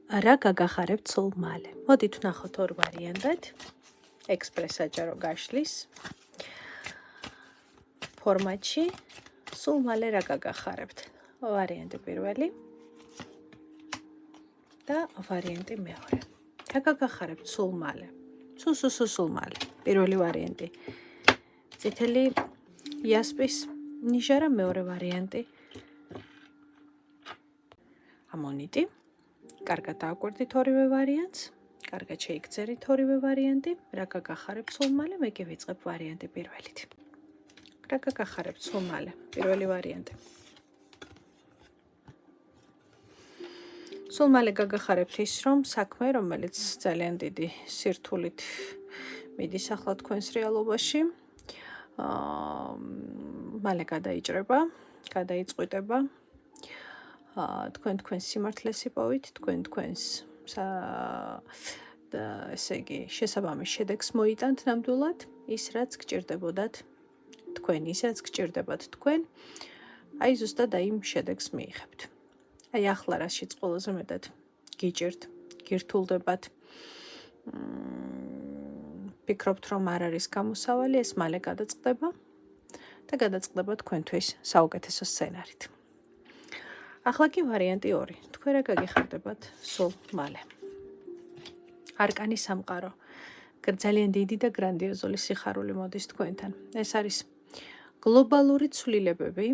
რა გაგახარებთ სულ მალე? მოდით ვნახოთ ორ ვარიანტად. ექსპრეს საჯარო გაშლის ფორმატში სულ მალე რა გაგახარებთ? ვარიანტი პირველი და ვარიანტი მეორე. რა გაგახარებთ სულ მალე? სულ მალე. პირველი ვარიანტი. წითელი იასპის ნიშარა, მეორე ვარიანტი ამონიტი. კარგად დააკვირდით ორივე ვარიანტს. კარგად შეიგრძერით ორივე ვარიანტი. რა გაგახარებთ სულ მალე? მე კი ვიწყებ ვარიანტი პირველით. რა გაგახარებთ სულ მალე? პირველი ვარიანტი. სულ მალე გაგახარებთ ის, რომ საქმე, რომელიც ძალიან დიდი სირთულით მიდის ახლა თქვენს რეალობაში, მალე გადაიჭრება, გადაიწყვიტება. თქვენ თქვენს სიმართლეს იპოვით, თქვენ თქვენს ესე იგი შესაბამის შედეგს მოიტანთ ნამდვილად, ის რაც გჭირდებოდათ თქვენ, ის რაც გჭირდებათ თქვენ, აი ზუსტად იმ შედეგს მიიღებთ. აი ახლა რაშიც ყველაზე მეტად გიჭირთ, გირთულდებათ, ფიქრობთ რომ არ არის გამოსავალი, ეს მალე გადაწყდება და გადაწყდება თქვენთვის საუკეთესო სცენარით. ახლა კი ვარიანტი 2. თქვენ რა გაგიხარდებათ სულ მალე? არკანის სამყარო. ძალიან დიდი და გრანდიოზული სიხარული მოდის თქვენთან. ეს არის გლობალური ცვლილებები,